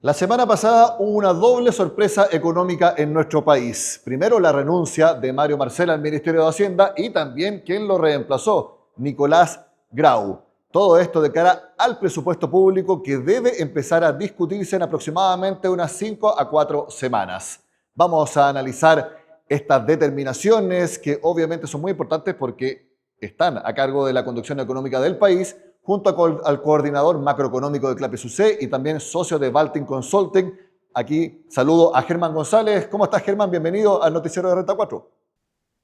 La semana pasada hubo una doble sorpresa económica en nuestro país. Primero, la renuncia de Mario Marcel al Ministerio de Hacienda y también quien lo reemplazó, Nicolás Grau. Todo esto de cara al presupuesto público que debe empezar a discutirse en aproximadamente unas 5 a 4 semanas. Vamos a analizar estas determinaciones que obviamente son muy importantes porque están a cargo de la conducción económica del país, junto al coordinador macroeconómico de Clape SUC y también socio de Baltic Consulting. Aquí saludo a Germán González. ¿Cómo estás, Germán? Bienvenido al noticiero de Renta 4.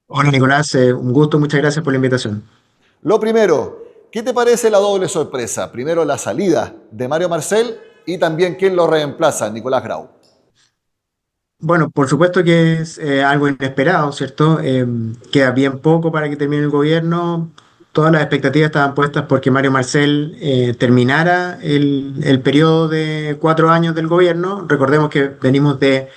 Hola Nicolás, un gusto, muchas gracias por la invitación. Lo primero, ¿qué te parece la doble sorpresa? Primero, la salida de Mario Marcel y también quién lo reemplaza, Nicolás Grau. Bueno, por supuesto que es algo inesperado, ¿cierto? Queda bien poco para que termine el gobierno. Todas las expectativas estaban puestas porque Mario Marcel terminara el periodo de 4 años del gobierno. Recordemos que venimos de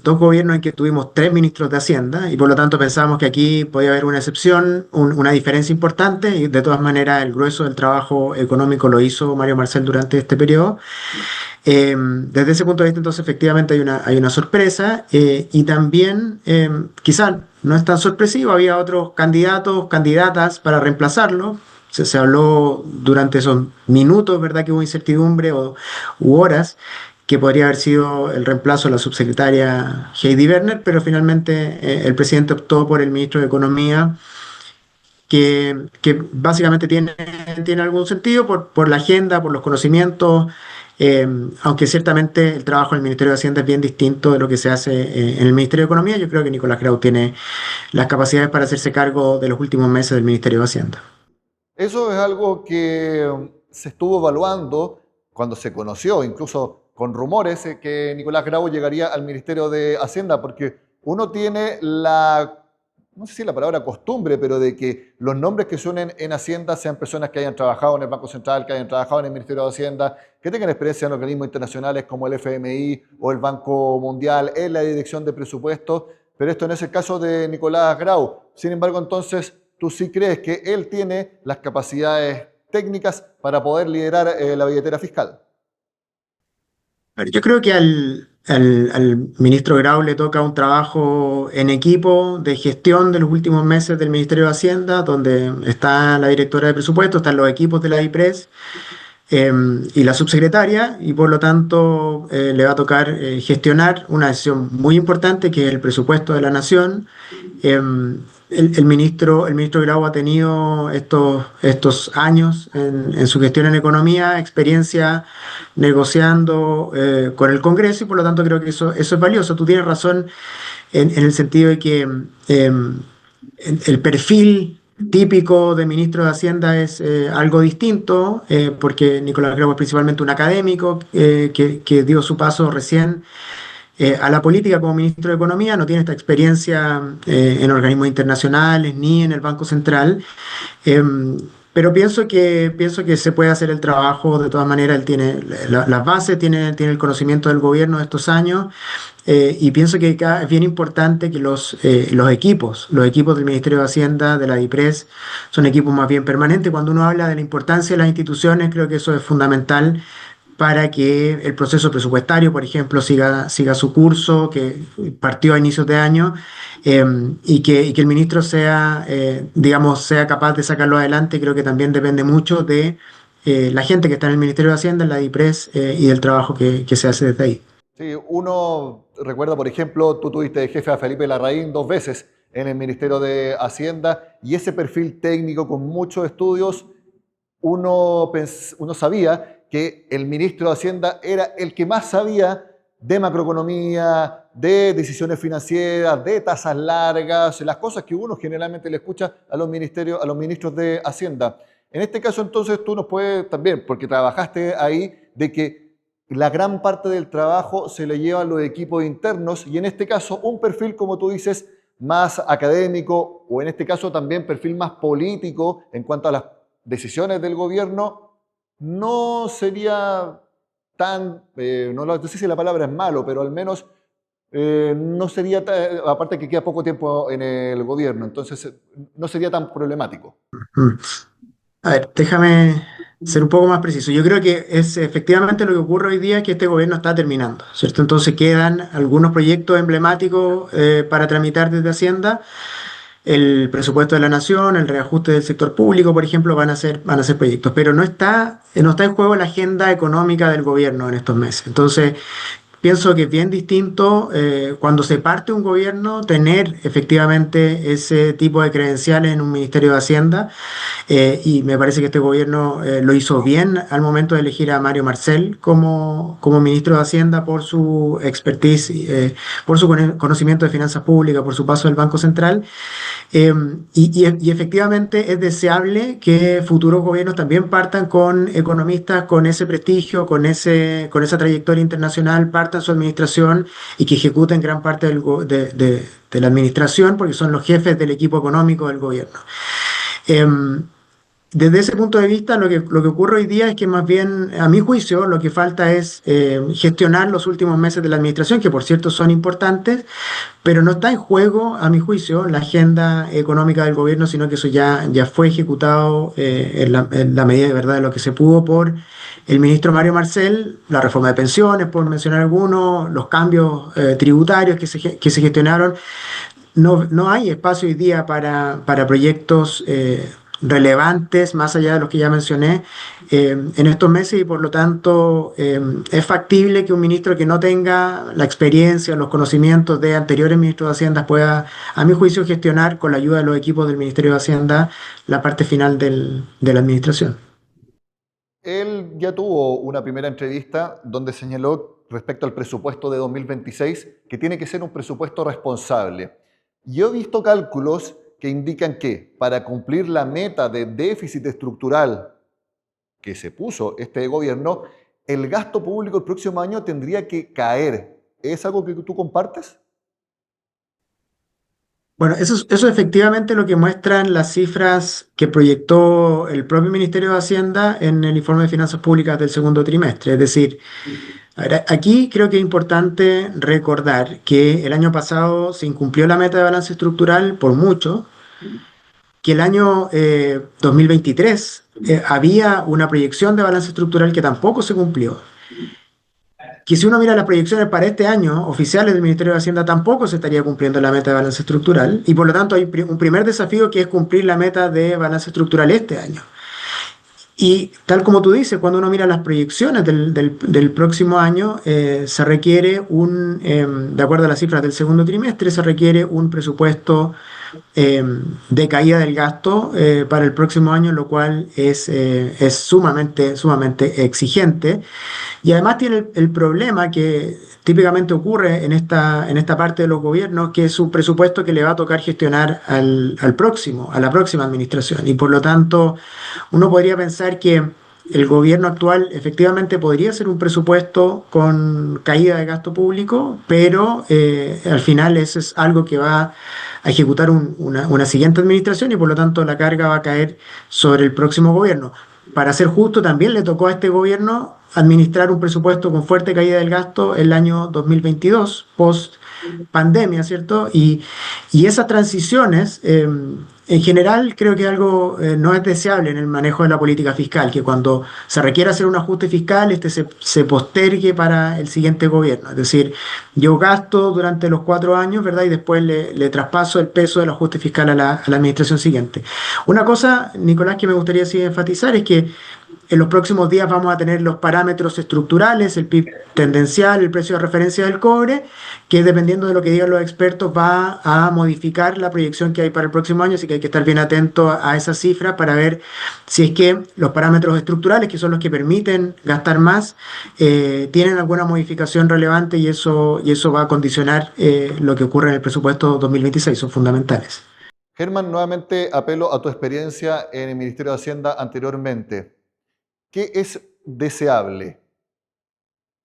dos gobiernos en que tuvimos tres ministros de Hacienda y por lo tanto pensábamos que aquí podía haber una excepción, una diferencia importante y de todas maneras el grueso del trabajo económico lo hizo Mario Marcel durante este periodo. Desde ese punto de vista, entonces, efectivamente hay una sorpresa y también, quizás no es tan sorpresivo, había otros candidatos, candidatas para reemplazarlo. Se habló durante esos minutos, ¿verdad?, que hubo incertidumbre u horas, que podría haber sido el reemplazo de la subsecretaria Heidi Werner, pero finalmente el presidente optó por el ministro de Economía, que básicamente tiene algún sentido por la agenda, por los conocimientos, eh, aunque ciertamente el trabajo en el Ministerio de Hacienda es bien distinto de lo que se hace en el Ministerio de Economía. Yo creo que Nicolás Grau tiene las capacidades para hacerse cargo de los últimos meses del Ministerio de Hacienda. Eso es algo que se estuvo evaluando cuando se conoció, incluso con rumores, que Nicolás Grau llegaría al Ministerio de Hacienda, porque uno tiene no sé si la palabra costumbre, pero de que los nombres que suenen en Hacienda sean personas que hayan trabajado en el Banco Central, que hayan trabajado en el Ministerio de Hacienda, que tengan experiencia en organismos internacionales como el FMI o el Banco Mundial, en la dirección de presupuestos, pero esto no es el caso de Nicolás Grau. Sin embargo, entonces, ¿tú sí crees que él tiene las capacidades técnicas para poder liderar la billetera fiscal? A ver, yo creo que al ministro Grau le toca un trabajo en equipo de gestión de los últimos meses del Ministerio de Hacienda, donde está la directora de presupuesto, están los equipos de la DIPRES eh, y la subsecretaria, y por lo tanto le va a tocar gestionar una decisión muy importante que es el presupuesto de la nación. Eh, el ministro Grau ha tenido estos años en su gestión en economía, experiencia negociando con el Congreso y por lo tanto creo que eso es valioso. Tú tienes razón en el sentido de que el perfil típico de ministro de Hacienda es algo distinto, porque Nicolás Grau es principalmente un académico que dio su paso recién a la política como ministro de Economía, no tiene esta experiencia en organismos internacionales ni en el Banco Central. eh, pero pienso que se puede hacer el trabajo, de todas maneras, él tiene las bases, tiene el conocimiento del gobierno de estos años, y pienso que es bien importante que los equipos del Ministerio de Hacienda, de la DIPRES, son equipos más bien permanentes. Cuando uno habla de la importancia de las instituciones, creo que eso es fundamental para que el proceso presupuestario, por ejemplo, siga su curso, que partió a inicios de año, eh, y que el ministro sea capaz de sacarlo adelante. Creo que también depende mucho de la gente que está en el Ministerio de Hacienda, en la DIPRES, y del trabajo que se hace desde ahí. Sí, uno recuerda, por ejemplo, tú tuviste de jefe a Felipe Larraín 2 veces en el Ministerio de Hacienda y ese perfil técnico con muchos estudios, uno sabía que el ministro de Hacienda era el que más sabía de macroeconomía, de decisiones financieras, de tasas largas, las cosas que uno generalmente le escucha a los ministerios, a los ministros de Hacienda. En este caso, entonces, tú nos puedes también, porque trabajaste ahí, de que la gran parte del trabajo se le lleva a los equipos internos y en este caso un perfil, como tú dices, más académico o en este caso también perfil más político en cuanto a las decisiones del gobierno, no sería tan, no sé si la palabra es malo, pero al menos no sería, aparte que queda poco tiempo en el gobierno, entonces no sería tan problemático. Mm. A ver, déjame. ser un poco más preciso. Yo creo que es efectivamente lo que ocurre hoy día, que este gobierno está terminando, ¿cierto? Entonces quedan algunos proyectos emblemáticos para tramitar desde Hacienda. El presupuesto de la nación, el reajuste del sector público, por ejemplo, van a ser proyectos, pero no está en juego la agenda económica del gobierno en estos meses. Entonces, pienso que es bien distinto cuando se parte un gobierno tener efectivamente ese tipo de credenciales en un Ministerio de Hacienda y me parece que este gobierno lo hizo bien al momento de elegir a Mario Marcel como ministro de Hacienda por su expertise, por su conocimiento de finanzas públicas, por su paso del Banco Central. Y efectivamente es deseable que futuros gobiernos también partan con economistas con ese prestigio, con esa trayectoria internacional, partan su administración y que ejecuten gran parte de la administración porque son los jefes del equipo económico del gobierno. Em, Desde ese punto de vista, lo que ocurre hoy día es que más bien, a mi juicio, lo que falta es gestionar los últimos meses de la administración, que por cierto son importantes, pero no está en juego, a mi juicio, la agenda económica del gobierno, sino que eso ya fue ejecutado en la medida de verdad de lo que se pudo por el ministro Mario Marcel, la reforma de pensiones, por mencionar algunos, los cambios tributarios que se gestionaron. No hay espacio hoy día para proyectos relevantes, más allá de los que ya mencioné, en estos meses y por lo tanto es factible que un ministro que no tenga la experiencia, los conocimientos de anteriores ministros de Hacienda pueda, a mi juicio, gestionar con la ayuda de los equipos del Ministerio de Hacienda la parte final de la administración. Él ya tuvo una primera entrevista donde señaló respecto al presupuesto de 2026 que tiene que ser un presupuesto responsable. Yo he visto cálculos que indican que para cumplir la meta de déficit estructural que se puso este gobierno, el gasto público el próximo año tendría que caer. ¿Es algo que tú compartes? Bueno, eso es efectivamente lo que muestran las cifras que proyectó el propio Ministerio de Hacienda en el informe de finanzas públicas del segundo trimestre. Es decir, ahora, aquí creo que es importante recordar que el año pasado se incumplió la meta de balance estructural por mucho, que el año 2023 había una proyección de balance estructural que tampoco se cumplió, que si uno mira las proyecciones para este año oficiales del Ministerio de Hacienda tampoco se estaría cumpliendo la meta de balance estructural y por lo tanto hay un primer desafío que es cumplir la meta de balance estructural este año. Y tal como tú dices, cuando uno mira las proyecciones del próximo año, se requiere de acuerdo a las cifras del segundo trimestre, se requiere un presupuesto eh, de caída del gasto para el próximo año, lo cual es sumamente exigente. Y además tiene el problema que típicamente ocurre en esta parte de los gobiernos, que es un presupuesto que le va a tocar gestionar a la próxima administración. Y por lo tanto, uno podría pensar que el gobierno actual efectivamente podría ser un presupuesto con caída de gasto público, pero al final eso es algo que va a ejecutar una siguiente administración y por lo tanto la carga va a caer sobre el próximo gobierno. Para ser justo, también le tocó a este gobierno administrar un presupuesto con fuerte caída del gasto el año 2022, post pandemia, ¿cierto? Y esas transiciones, en general, creo que algo no es deseable en el manejo de la política fiscal, que cuando se requiere hacer un ajuste fiscal, este se postergue para el siguiente gobierno. Es decir, yo gasto durante los 4 años, ¿verdad? Y después le traspaso el peso del ajuste fiscal a la administración siguiente. Una cosa, Nicolás, que me gustaría sí enfatizar es que en los próximos días vamos a tener los parámetros estructurales, el PIB tendencial, el precio de referencia del cobre, que dependiendo de lo que digan los expertos va a modificar la proyección que hay para el próximo año, así que hay que estar bien atento a esas cifras para ver si es que los parámetros estructurales, que son los que permiten gastar más, tienen alguna modificación relevante y eso va a condicionar lo que ocurre en el presupuesto 2026, son fundamentales. Germán, nuevamente apelo a tu experiencia en el Ministerio de Hacienda anteriormente. ¿Qué es deseable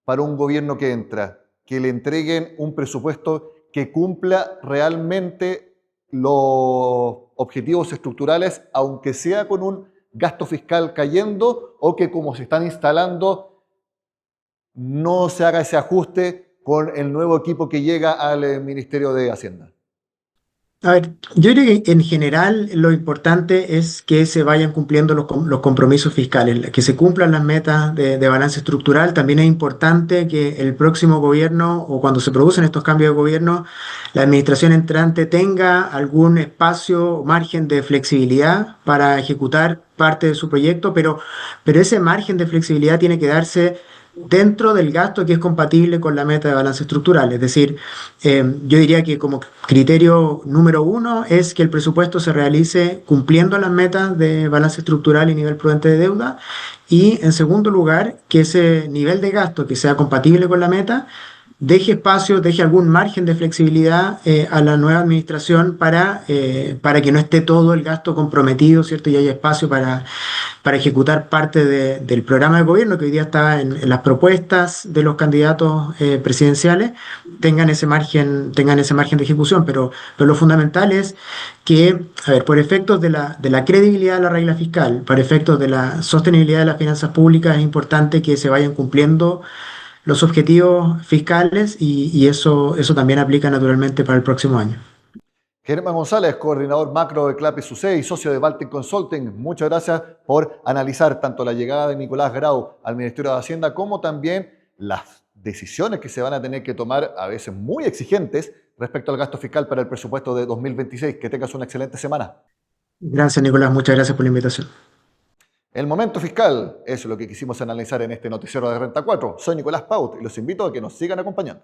para un gobierno que entra? Que le entreguen un presupuesto que cumpla realmente los objetivos estructurales, aunque sea con un gasto fiscal cayendo, o que como se están instalando, no se haga ese ajuste con el nuevo equipo que llega al Ministerio de Hacienda. A ver, yo creo que en general lo importante es que se vayan cumpliendo los compromisos fiscales, que se cumplan las metas de balance estructural. También es importante que el próximo gobierno o cuando se producen estos cambios de gobierno, la administración entrante tenga algún espacio o margen de flexibilidad para ejecutar parte de su proyecto, pero ese margen de flexibilidad tiene que darse dentro del gasto que es compatible con la meta de balance estructural. Es decir, yo diría que como criterio número uno es que el presupuesto se realice cumpliendo las metas de balance estructural y nivel prudente de deuda. Y en segundo lugar, que ese nivel de gasto que sea compatible con la meta deje espacio, deje algún margen de flexibilidad a la nueva administración para que no esté todo el gasto comprometido, ¿cierto? Y haya espacio para ejecutar parte del programa de gobierno que hoy día está en las propuestas de los candidatos presidenciales, tengan ese margen de ejecución. Pero lo fundamental es que, a ver, por efectos de la credibilidad de la regla fiscal, por efectos de la sostenibilidad de las finanzas públicas, es importante que se vayan cumpliendo los objetivos fiscales y eso también aplica naturalmente para el próximo año. Germán González, coordinador macro de Clape SUSE y socio de Baltic Consulting, muchas gracias por analizar tanto la llegada de Nicolás Grau al Ministerio de Hacienda como también las decisiones que se van a tener que tomar, a veces muy exigentes, respecto al gasto fiscal para el presupuesto de 2026. Que tengas una excelente semana. Gracias, Nicolás. Muchas gracias por la invitación. El momento fiscal es lo que quisimos analizar en este noticiero de Renta 4. Soy Nicolás Paut y los invito a que nos sigan acompañando.